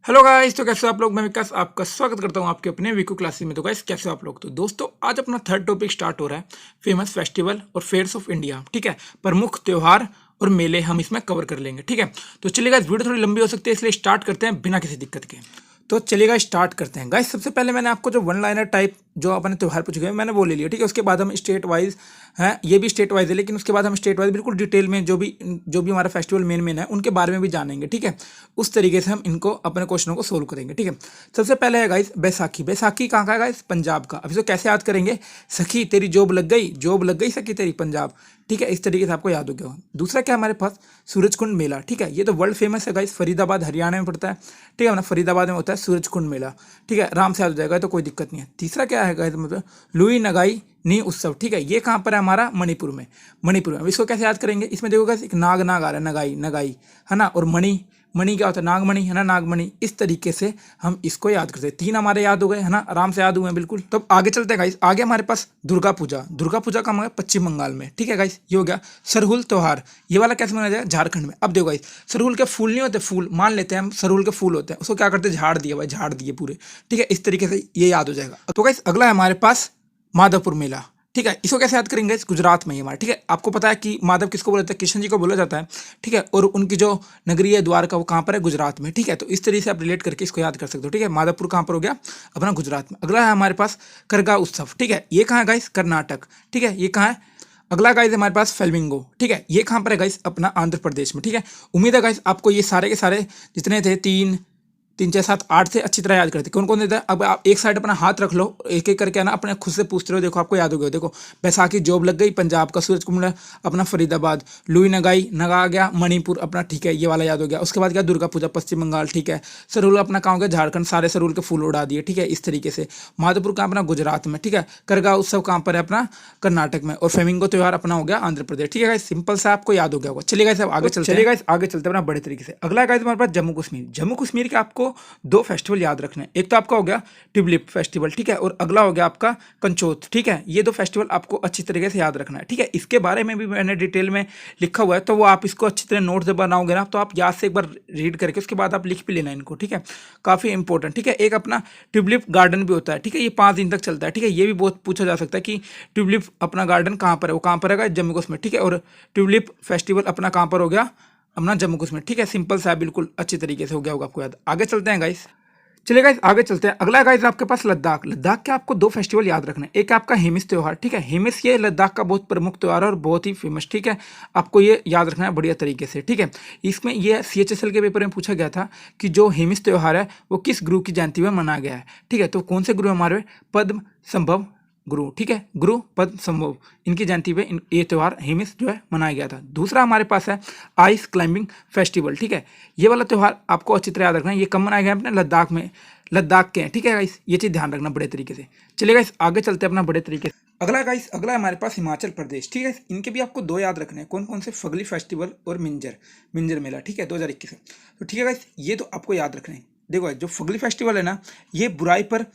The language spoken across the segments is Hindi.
हेलो गाइस, तो कैसे हो आप लोग। मैं विकास आपका स्वागत करता हूं आपके अपने वीकू क्लासेस में। तो गाइस कैसे हो आप लोग। तो दोस्तों आज अपना थर्ड टॉपिक स्टार्ट हो रहा है, फेमस फेस्टिवल और फेयर्स ऑफ इंडिया। ठीक है, प्रमुख त्योहार और मेले हम इसमें कवर कर लेंगे। ठीक है, तो चलिए गाइस, वीडियो थोड़ी लंबी हो सकती है इसलिए स्टार्ट करते हैं बिना किसी दिक्कत के। तो चलिए गाइस स्टार्ट करते हैं। गाइस सबसे पहले मैंने आपको जो वन लाइनर टाइप जो अपने त्योहार पूछे गए मैंने वो ले लिया। ठीक है, उसके बाद हम स्टेट वाइज हैं, ये भी स्टेट वाइज है, लेकिन उसके बाद हम स्टेट वाइज बिल्कुल डिटेल में जो भी हमारा फेस्टिवल मेन है उनके बारे में भी जानेंगे। ठीक है, उस तरीके से हम इनको अपने क्वेश्चनों को सोल्व करेंगे। ठीक है, सबसे पहले है गाइस बैसाखी। बैसाखी कहाँ का है गाइस? पंजाब का। अब इसको कैसे याद करेंगे? सखी तेरी जॉब लग गई सखी तेरी पंजाब। ठीक है, इस तरीके से आपको याद हो गया। दूसरा क्या हमारे पास? सूरजकुंड मेला। ठीक है, ये तो वर्ल्ड फेमस है गाइस, फरीदाबाद हरियाणा में पड़ता है। ठीक है ना, फरीदाबाद में होता है सूरजकुंड मेला। ठीक है, आराम से याद हो जाएगा, तो कोई दिक्कत नहीं है। तीसरा क्या है गाइस? मतलब लुई नगाई नी उत्सव। ठीक है, ये कहाँ पर है? हमारा मणिपुर में। मणिपुर में। अब इसको कैसे याद करेंगे? इसमें देखो गाइस एक नाग आ रहा है, नगाई नगाई है ना, और मणि मणि क्या होता है? नागमणि है ना, नागमणि। इस तरीके से हम इसको याद करते हैं। तीन हमारे याद हो गए है ना, आराम से याद हुए हैं बिल्कुल। तो आगे चलते हैं गाइस। आगे हमारे पास दुर्गा पूजा। दुर्गा पूजा का हमारे पश्चिम बंगाल में। ठीक है गाइस, ये हो गया। सरहुल त्योहार, ये वाला कैसे मनाया जाएगा? झारखंड में। अब देखो गाइस, सरहुल के फूल नहीं होते, फूल मान लेते हैं हम सरहुल के फूल होते हैं, उसको क्या करते हैं? झाड़ दिए भाई, झाड़ दिए पूरे। ठीक है, इस तरीके से ये याद हो जाएगा। तो गाइस अगला है हमारे पास माधवपुर मेला। ठीक है, इसको कैसे याद करेंगे? इस गुजरात में ही हमारा। ठीक है, आपको पता है कि माधव किसको बोला जाता है? कृष्ण जी को बोला जाता है। ठीक है, और उनकी जो नगरी है द्वारका वो कहाँ पर है? गुजरात में। ठीक है, तो इस तरीके से आप रिलेट करके इसको याद कर सकते हो। ठीक है, माधवपुर कहाँ पर हो गया? अपना गुजरात में। अगला है हमारे पास करगा उत्सव। ठीक है, ये कहाँ है गाइस? कर्नाटक। ठीक है, ये कहाँ है? अगला गाइस हमारे पास फ्लेमिंगो। ठीक है, ये कहाँ पर है गाइस? अपना आंध्र प्रदेश में। ठीक है, उम्मीद है गाइस आपको ये सारे के सारे जितने थे, तीन तीन छः सात आठ से अच्छी तरह याद करते। कौन कौन देता है? अब आप एक साइड अपना हाथ रख लो, एक एक करके ना अपने खुद से पूछते रहो, देखो आपको याद हो गया। देखो, बैसाखी जॉब लग गई पंजाब का, सूरज कुंड अपना फरीदाबाद, लुई नगाई नगा आ गया मणिपुर अपना। ठीक है, ये वाला याद हो गया। उसके बाद क्या? दुर्गा पूजा पश्चिम बंगाल। ठीक है, सरहुल अपना कहाँ हो गया? झारखंड, सारे सरहुल के फूल उड़ा दिए। ठीक है, इस तरीके से। माधोपुर कहाँ? अपना गुजरात में। ठीक है, करगा उत्सव कहाँ पर है? अपना कर्नाटक में। और फ्लेमिंगो त्यौहार अपना हो गया आंध्र प्रदेश। ठीक है गाइस, सिंपल सा आपको याद हो गया होगा। चलिए गाइस अब आगे चलते हैं। चलिए गाइस आगे चलते हैं अपना बड़े तरीके से। अगला गाइस हमारे पास जम्मू कश्मीर। जम्मू कश्मीर के आपको दो फेस्टिवल याद रखना है। एक तो आपका हो गया ट्यूलिप फेस्टिवल। ठीक है, और अगला हो गया आपका कंचोत। ठीक है, ये दो फेस्टिवल आपको अच्छी तरीके से याद रखना है। ठीक है, इसके बारे में भी मैंने डिटेल में लिखा हुआ है, तो वो आप इसको अच्छी तरह नोट से बनाओगे ना, तो आप याद से एक बार रीड करके उसके बाद आप लिख भी लेना इनको। ठीक है, काफ़ी इंपॉर्टेंट। ठीक है, एक अपना ट्यूलिप गार्डन भी होता है। ठीक है, ये 5 दिन तक चलता है। ठीक है, ये भी बहुत पूछा जा सकता है कि ट्यूलिप अपना गार्डन कहाँ पर है? वो कहाँ पर है? जम्मू कश्मीर। ठीक है, और ट्यूलिप फेस्टिवल अपना कहाँ पर हो गया? अपना जम्मू कश्मीर। ठीक है, सिंपल सा बिल्कुल अच्छी तरीके से हो गया होगा आपको याद। आगे चलते हैं गाइस। चलिए गाइस आगे चलते हैं। अगला गाइस आपके पास लद्दाख। लद्दाख के आपको दो फेस्टिवल याद रखना है। एक आपका हेमिस त्योहार। ठीक है, हेमिस ये लद्दाख का बहुत प्रमुख त्योहार है और बहुत ही फेमस। ठीक है, आपको ये याद रखना है बढ़िया तरीके से। ठीक है, इसमें ये CHSL के पेपर में पूछा गया था कि जो हेमिस त्योहार है वो किस गुरु की जयंती में मनाया गया है। ठीक है, तो कौन से गुरु हमारे? पद्म संभव गुरु। ठीक है, गुरु पद्म संभव, इनकी जयंती पे ये त्यौहार हेमिस जो है मनाया गया था। दूसरा हमारे पास है आइस क्लाइंबिंग फेस्टिवल। ठीक है, ये वाला त्यौहार आपको अच्छी तरह याद रखना है। ये कब मनाया गया? अपने लद्दाख में, लद्दाख के हैं। ठीक है गाइस, ये चीज़ ध्यान रखना बड़े तरीके से। चलिए गाइस आगे चलते हैं अपना बड़े तरीके से। अगला गाइस, अगला हमारे पास हिमाचल प्रदेश। ठीक है, इनके भी आपको दो याद रखने हैं। कौन कौन से? फगली फेस्टिवल और मिंजर मिंजर मेला। ठीक है, 2021 में। तो ठीक है गाइस, ये तो आपको याद रखने हैं। देखो गाइस, जो फगली फेस्टिवल है ना, ये बुराई पर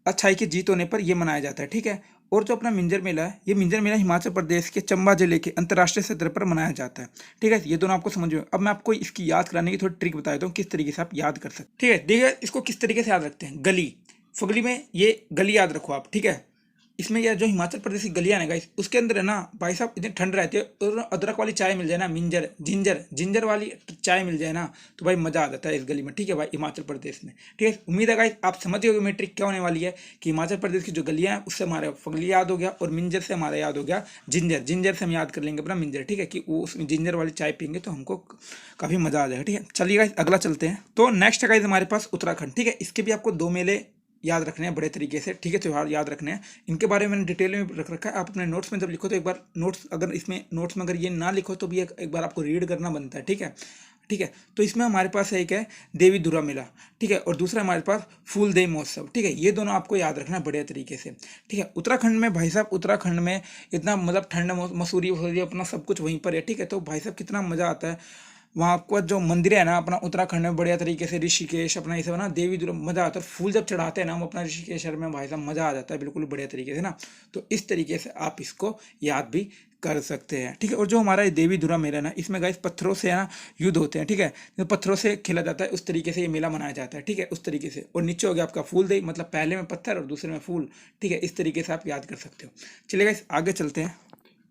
अच्छाई की जीत होने पर यह मनाया जाता है। ठीक है, और जो अपना मिंजर मेला है, ये मिंजर मेला हिमाचल प्रदेश के चंबा जिले के अंतर्राष्ट्रीय सतह पर मनाया जाता है। ठीक है, ये दोनों आपको समझ में। अब मैं आपको इसकी याद कराने की थोड़ी ट्रिक बता देता हूँ किस तरीके से आप याद कर सकते हैं। ठीक है, देखिए इसको किस तरीके से याद रखते हैं। गली, फगली में ये गली याद रखो आप। ठीक है, इसमें यह जो हिमाचल प्रदेश की गलियां है गाइस, उसके अंदर है ना भाई साहब इतनी ठंड रहती है, और अदरक वाली चाय मिल जाए ना, मिंजर जिंजर जिंजर वाली चाय मिल जाए ना, तो भाई मज़ा आ जाता है इस गली में। ठीक है भाई, हिमाचल प्रदेश में। ठीक है, उम्मीद है गाइस आप समझ गए मेरी ट्रिक क्या होने वाली है कि हिमाचल प्रदेश की जो गलियां हैं उससे हमारा फगली याद हो गया, और मिंजर से हमारा याद हो गया जिंजर। जिंजर से हम याद कर लेंगे अपना मिंजर। ठीक है, कि वो उसमें जिंजर वाली चाय पीएंगे तो हमको काफ़ी मज़ा आ जाएगा। ठीक है, चलिए गाइस अगला चलते हैं। तो नेक्स्ट है गाइस हमारे पास उत्तराखंड। ठीक है, इसके भी आपको दो मेले याद रखने हैं बड़े तरीके से। ठीक है, त्यौहार याद रखने हैं। इनके बारे में मैंने डिटेल में रख रखा है। आप अपने नोट्स में जब लिखो तो एक बार नोट्स, अगर इसमें नोट्स में अगर ये ना लिखो तो भी एक बार आपको रीड करना बनता है। ठीक है, ठीक है, तो इसमें हमारे पास एक है देवी धुरा मेला। ठीक है, और दूसरा हमारे पास फूलदेई महोत्सव। ठीक है, ये दोनों आपको याद रखना है बढ़िया तरीके से। ठीक है, उत्तराखंड में भाई साहब, उत्तराखंड में इतना मतलब ठंड, मसूरी वसूरी अपना सब कुछ वहीं पर है। ठीक है, तो भाई साहब कितना मज़ा आता है वहाँ का जो मंदिर है ना अपना उत्तराखंड में बढ़िया तरीके से। ऋषिकेश अपना ये सब ना, देवी दुर्गा, मज़ा आता है। फूल जब चढ़ाते हैं ना हम अपना ऋषिकेश में, भाई साहब मज़ा आ जाता है बिल्कुल बढ़िया तरीके से ना। तो इस तरीके से आप इसको याद भी कर सकते हैं, ठीक है। और जो हमारा ये देवी धुरा मेला ना, इसमें गाइस पत्थरों से है ना युद्ध होते हैं, ठीक है। जो पत्थरों से खेला जाता है उस तरीके से ये मेला मनाया जाता है, ठीक है, उस तरीके से। और नीचे हो गया आपका फूल दही, मतलब पहले में पत्थर और दूसरे में फूल, ठीक है, इस तरीके से आप याद कर सकते हो। चलिए गाइस आगे चलते हैं।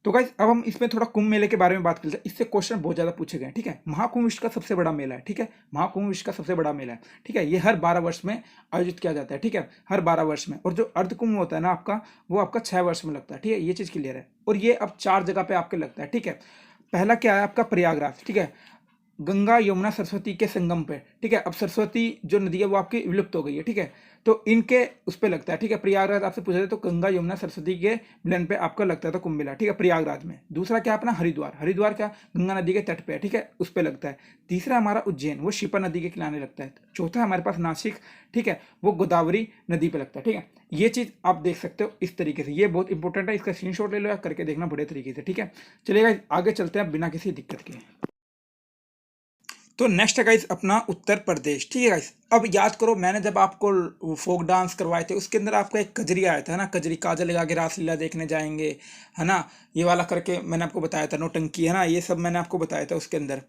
तो गाइस अब हम इसमें थोड़ा कुंभ मेले के बारे में बात करते हैं। इससे क्वेश्चन बहुत ज़्यादा पूछे गए हैं, ठीक है। महाकुंभ विश्व का सबसे बड़ा मेला है, ठीक है, महाकुंभ विश्व का सबसे बड़ा मेला है, ठीक है। ये हर 12 वर्ष में आयोजित किया जाता है, ठीक है, हर 12 वर्ष में। और जो अर्धकुंभ होता है ना आपका, वो आपका 6 वर्ष में लगता है, ठीक है, ये चीज़ क्लियर है। और ये अब 4 जगह पे आपके लगता है, ठीक है। पहला क्या है आपका प्रयागराज, ठीक है, गंगा यमुना सरस्वती के संगम पे, ठीक है। अब सरस्वती जो नदी है वो आपकी विलुप्त हो गई है, ठीक है, तो इनके उस पर लगता है, ठीक है। प्रयागराज आपसे पूछा जाए तो गंगा यमुना सरस्वती के मिलन पे आपका लगता है तो कुंभ मेला, ठीक है, प्रयागराज में। दूसरा क्या अपना हरिद्वार, हरिद्वार क्या गंगा नदी के तट पे है, ठीक है, उस पर लगता है। तीसरा हमारा उज्जैन, वो शिपा नदी के किनारे लगता है। चौथा हमारे पास नासिक, ठीक है, वो गोदावरी नदी पे लगता है, ठीक है। ये चीज़ आप देख सकते हो इस तरीके से, ये बहुत इंपॉर्टेंट है, इसका स्क्रीनशॉट ले लो या करके देखना बड़े तरीके से, ठीक है। चलिएगा आगे चलते हैं बिना किसी दिक्कत के। तो नेक्स्ट है गाइस अपना उत्तर प्रदेश, ठीक है गाइस। अब याद करो मैंने जब आपको फोक डांस करवाए थे उसके अंदर आपका एक कजरी आया था ना, कजरी, काजल लगा के रासलीला देखने जाएंगे, है ना, ये वाला करके मैंने आपको बताया था, नौटंकी, है ना, ये सब मैंने आपको बताया था उसके अंदर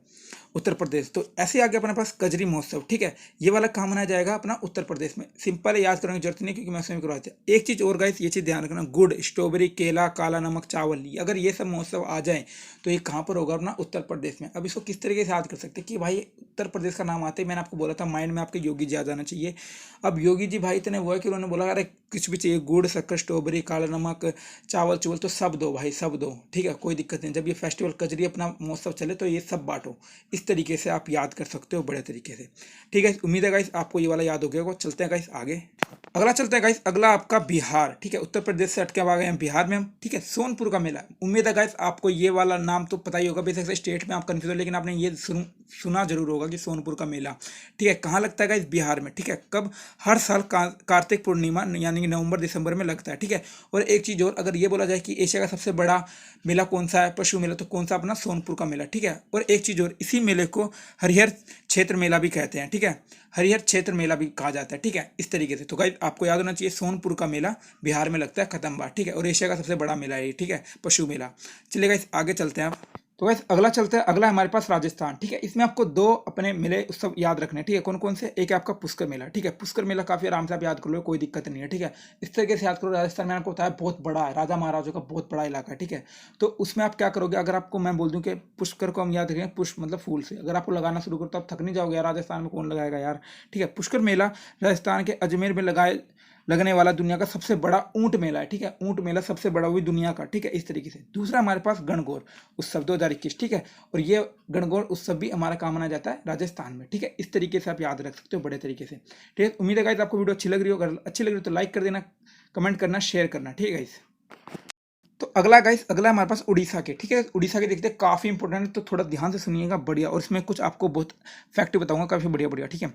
उत्तर प्रदेश। तो ऐसे आगे अपने पास कजरी महोत्सव, ठीक है, ये वाला कहाँ मनाया जाएगा अपना उत्तर प्रदेश में। सिंपल है, याद करने की जरूरत नहीं क्योंकि मैं स्वयं करवाया था। एक चीज़ और गाइस, ये चीज़ ध्यान रखना, गुड़, स्ट्रॉबेरी, केला, काला नमक, चावल, अगर ये सब महोत्सव आ जाए तो ये कहाँ पर होगा अपना उत्तर प्रदेश में। अब इसको किस तरीके से याद कर सकते हैं कि भाई उत्तर प्रदेश का नाम आते ही मैंने आपको बोला था माइंड में आपके योगी जी आ जाना चाहिए। अब योगी जी भाई इतने वो है कि उन्होंने बोला अरे कुछ भी चाहिए, गुड़, शक्कर, स्ट्रॉबेरी, काला नमक, चावल चुवल, तो सब दो भाई, सब दो, ठीक है, कोई दिक्कत नहीं। जब ये फेस्टिवल कजरी अपना महोत्सव चले तो ये सब बांटो, इस तरीके से आप याद कर सकते हो बड़े तरीके से, ठीक है। उम्मीद है गाइस आपको ये वाला याद हो गया होगा। चलते हैं गाइस आगे। अगला चलते हैं गाइस, अगला आपका बिहार, ठीक है, उत्तर प्रदेश से हटके आ गए हैं बिहार में हम, ठीक है। सोनपुर का मेला, उम्मीद है गाइस आपको ये वाला नाम तो पता ही होगा, बेशक से स्टेट में आप कंफ्यूज हो, लेकिन आपने ये सुना जरूर होगा कि सोनपुर का मेला, ठीक है, कहाँ लगता है गाइस, बिहार में, ठीक है। कब, हर साल कार्तिक पूर्णिमा यानी कि नवंबर दिसंबर में लगता है, ठीक है। और एक चीज़ और, अगर ये बोला जाए कि एशिया का सबसे बड़ा मेला कौन सा है, पशु मेला, तो कौन सा, अपना सोनपुर का मेला, ठीक है। और एक चीज़ और, इसी मेले को हरिहर क्षेत्र मेला भी कहते हैं, ठीक है, हरिहर क्षेत्र मेला भी कहा जाता है, ठीक है, इस तरीके से। तो गाइस आपको याद होना चाहिए सोनपुर का मेला बिहार में लगता है खतम्बा, ठीक है, और एशिया का सबसे बड़ा मेला है, ठीक है, पशु मेला। चलिए गाइस आगे चलते हैं आप। तो गाइस अगला चलता है, अगला हमारे पास राजस्थान, ठीक है। इसमें आपको 2 अपने मेले उत्सव याद रखने हैं, ठीक है, कौन कौन से। एक है आपका पुष्कर मेला, ठीक है, पुष्कर मेला काफी आराम से आप याद कर लो, कोई दिक्कत नहीं है, ठीक है। इस तरीके से याद करो, राजस्थान में आपको बताया बहुत बड़ा है, राजा महाराजों का बहुत बड़ा इलाका है, ठीक है। तो उसमें आप क्या करोगे, अगर आपको मैं बोल दूं कि पुष्कर को हम याद रखेंगे, पुष्प मतलब फूल से, अगर आपको लगाना शुरू करो तो आप थक नहीं जाओगे यार, राजस्थान में कौन लगाएगा यार, ठीक है। पुष्कर मेला राजस्थान के अजमेर में लगने वाला दुनिया का सबसे बड़ा ऊंट मेला है, ठीक है, ऊंट मेला सबसे बड़ा हुई दुनिया का, ठीक है, इस तरीके से। दूसरा हमारे पास गणगौर उत्सव 2021, ठीक है, और ये गणगौर उत्सव भी हमारा कहाँ मनाया जाता है, राजस्थान में, ठीक है, इस तरीके से आप याद रख सकते हो बड़े तरीके से, ठीक है। उम्मीद है गाइस आपको वीडियो अच्छी लग रही हो, अगर अच्छी लग रही हो तो लाइक कर देना, कमेंट करना, शेयर करना, ठीक है गाइस। तो अगला गाइस, अगला हमारे पास उड़ीसा के, ठीक है, उड़ीसा के देखते हैं, काफी इंपॉर्टेंट है, तो थोड़ा ध्यान से सुनिएगा, बढ़िया। और इसमें कुछ आपको बहुत फैक्ट बताऊंगा, काफी बढ़िया बढ़िया, ठीक है।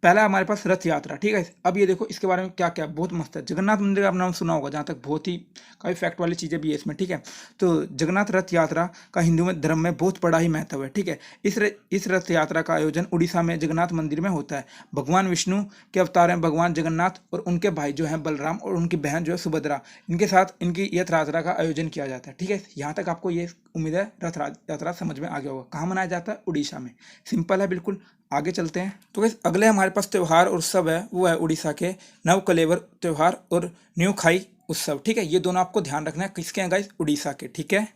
पहला हमारे पास रथ यात्रा, ठीक है। अब ये देखो इसके बारे में क्या क्या बहुत मस्त है। जगन्नाथ मंदिर का आप नाम सुना होगा, जहाँ तक बहुत ही काफी फैक्ट वाली चीजें भी है इसमें, ठीक है। तो जगन्नाथ रथ यात्रा का हिंदू में धर्म में बहुत बड़ा ही महत्व है, ठीक है। इस रथ यात्रा का आयोजन उड़ीसा में जगन्नाथ मंदिर में होता है। भगवान विष्णु के अवतार हैं भगवान जगन्नाथ, और उनके भाई जो है बलराम, और उनकी बहन जो है सुभद्रा, इनके साथ इनकी रथ यात्रा का आयोजन किया जाता है, ठीक है। यहाँ तक आपको ये उम्मीद है रथ यात्रा समझ में आ गया होगा। कहाँ मनाया जाता है, उड़ीसा में, सिंपल है बिल्कुल। आगे चलते हैं। तो गाइस अगले हमारे पास त्यौहार और उत्सव है, वो है उड़ीसा के नवकलेवर त्यौहार और न्यूखाई उत्सव, ठीक है। ये दोनों आपको ध्यान रखना है, किसके हैं गाइस, उड़ीसा के, ठीक है।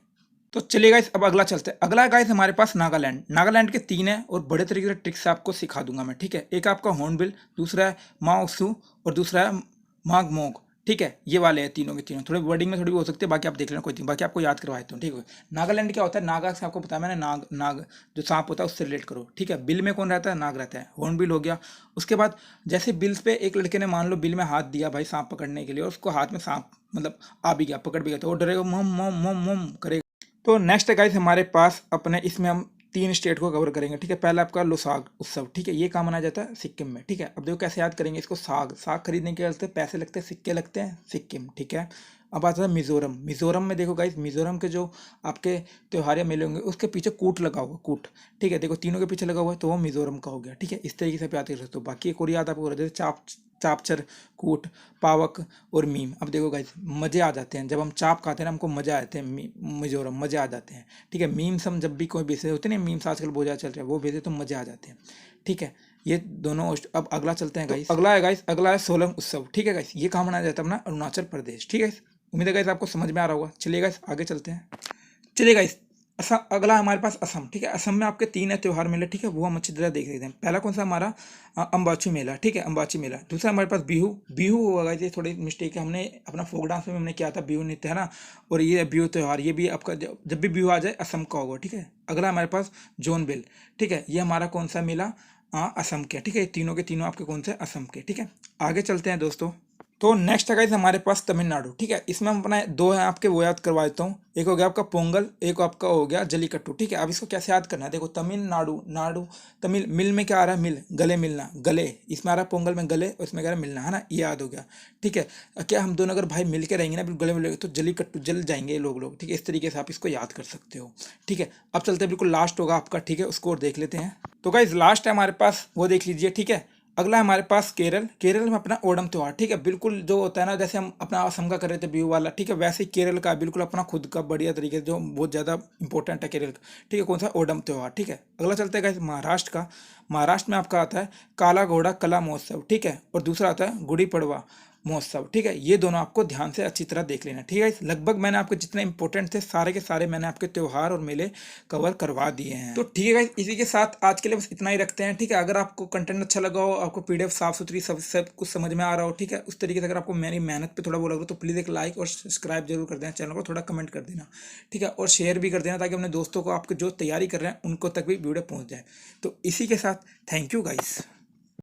तो चलिए गाइस अब अगला चलते हैं। अगला गाइस हमारे पास नागालैंड, नागालैंड के 3 है और बड़े तरीके से ट्रिक्स आपको सिखा दूंगा मैं, ठीक है। एक आपका हॉर्नबिल, दूसरा है माओसू, और दूसरा है मागमोग, ठीक है। ये वाले हैं तीनों के तीनों, थोड़े वर्डिंग में थोड़ी हो सकती है, बाकी आप देख लेना, कोई बाकी आपको याद करवा देता हूँ, ठीक है। नागालैंड क्या होता है, नागा से आपको पता है मैंने, नाग जो सांप होता है उससे रिलेट करो, ठीक है। बिल में कौन रहता है, नाग रहता है, हॉर्न बिल हो गया। उसके बाद जैसे बिल्स पे एक लड़के ने मान लो बिल में हाथ दिया भाई सांप पकड़ने के लिए, और उसको हाथ में सांप मतलब आ भी गया, पकड़ भी गया, तो वो डरेगा, मोम मोम मोम मोम करेगा। तो नेक्स्ट गाइस हमारे पास अपने इसमें हम 3 स्टेट को कवर करेंगे, ठीक है। पहला आपका लोसाग उत्सव, ठीक है, ये कहाँ मनाया जाता है, सिक्किम में, ठीक है। अब देखो कैसे याद करेंगे इसको, साग खरीदने के लिए पैसे लगते हैं, सिक्के लगते हैं, सिक्किम, ठीक है। अब आता है मिजोरम। मिजोरम में देखो गाइस, मिजोरम के जो आपके त्योहार या मेले होंगे उसके पीछे कूट लगा हुआ, कूट, ठीक है, देखो तीनों के पीछे लगा हुआ है तो वो मिजोरम का हो गया, ठीक है। इस तरीके से आप याद कर सकते हो। बाकी एक और याद आपको जैसे चापचर, कूट, पावक और मीम। अब देखो गाइस, मजे आ जाते हैं जब हम चाप खाते हैं ना, हमको मजे आते हैं, मिजोरम मजे आ जाते हैं, ठीक है। मीम्स हम जब भी कोई बेचे होते हैं ना, मीम्स आजकल बहुत ज़्यादा चल रहे हैं, वो भेजे तो मजे आ जाते हैं, ठीक है। ये दोनों अब अगला चलते हैं गाइस, अगला है गाइस, अगला है सोलंग उत्सव, ठीक है गाइस। ये कहाँ मनाया जाता है? अपना अरुणाचल प्रदेश, ठीक है। उम्मीद है गाइस आपको समझ में आ रहा होगा। चलिए गाइस आगे चलते हैं। चलिए गाइस, असम अगला हमारे पास असम, ठीक है। असम में आपके 3 है त्योहार मेले, ठीक है, वो हम अच्छी तरह देख लेते हैं। पहला कौन सा हमारा अम्बाची मेला, ठीक है, अम्बाची मेला। दूसरा हमारे पास बिहू। बिहू होगा गाइस, ये थोड़ी मिस्टेक है, हमने अपना फोक डांस में हमने किया था बिहू नृत्य, है ना। और ये बिहू त्योहार, ये भी आपका जब भी बिहू आ जाए असम का होगा, ठीक है। अगला हमारे पास जोनबिल, ठीक है, ये हमारा कौन सा मेला? असम के, ठीक है। तीनों के तीनों आपके कौन से? असम के, ठीक है। आगे चलते हैं दोस्तों। तो नेक्स्ट है गाइस हमारे पास तमिलनाडु, ठीक है। इसमें हम अपना 2 हैं आपके, वो याद करवा देता हूँ। एक हो गया आपका पोंगल, एक आपका हो गया जलीकट्टू, ठीक है। अब इसको कैसे याद करना है? देखो, तमिलनाडु, नाडु, तमिल, मिल में क्या आ रहा है? मिल, गले मिलना, गले, इसमें आ रहा है पोंगल में गले, और इसमें कह रहा है मिलना, है ना, ये याद हो गया, ठीक है। क्या हम दोनों अगर भाई मिल के रहेंगे ना, बिल्कुल गले मिलेंगे तो जलीकट्टू, जल जाएंगे ये लोग, ठीक है। इस तरीके से आप इसको याद कर सकते हो, ठीक है। अब चलते हैं, बिल्कुल लास्ट होगा आपका, ठीक है, उसको और देख लेते हैं। तो गाइज लास्ट है हमारे पास, वो देख लीजिए, ठीक है। अगला है हमारे पास केरल। केरल में अपना ओणम त्योहार, ठीक है, बिल्कुल जो होता है ना, जैसे हम अपना असम का कर रहे थे बिहू वाला, ठीक है, वैसे ही केरल का बिल्कुल अपना खुद का बढ़िया तरीके से, जो बहुत ज़्यादा इंपॉर्टेंट है केरल का, ठीक है, कौन सा? ओणम त्योहार, ठीक है। अगला चलते हैं गाइस महाराष्ट्र का। महाराष्ट्र में आपका आता है काला घोड़ा कला महोत्सव, ठीक है, और दूसरा आता है गुड़ी पड़वा महोत्सव, ठीक है। ये दोनों आपको ध्यान से अच्छी तरह देख लेना, ठीक है। लगभग मैंने आपको जितने इंपॉर्टेंट थे सारे के सारे मैंने आपके त्योहार और मेले कवर करवा दिए हैं। तो ठीक है गाइस, इसी के साथ आज के लिए बस इतना ही रखते हैं, ठीक है। अगर आपको कंटेंट अच्छा लगा हो, आपको पीडीएफ साफ सुथरी सब कुछ समझ में आ रहा हो, ठीक है, उस तरीके से अगर आपको मेरी मेहनत पे थोड़ा वो लग रहा हो तो प्लीज़ एक लाइक और सब्सक्राइब जरूर कर देना चैनल को, थोड़ा कमेंट कर देना, ठीक है, और शेयर भी कर देना ताकि अपने दोस्तों को, आपके जो तैयारी कर रहे हैं उनको तक भी वीडियो पहुंच जाए। तो इसी के साथ थैंक यू गाइस।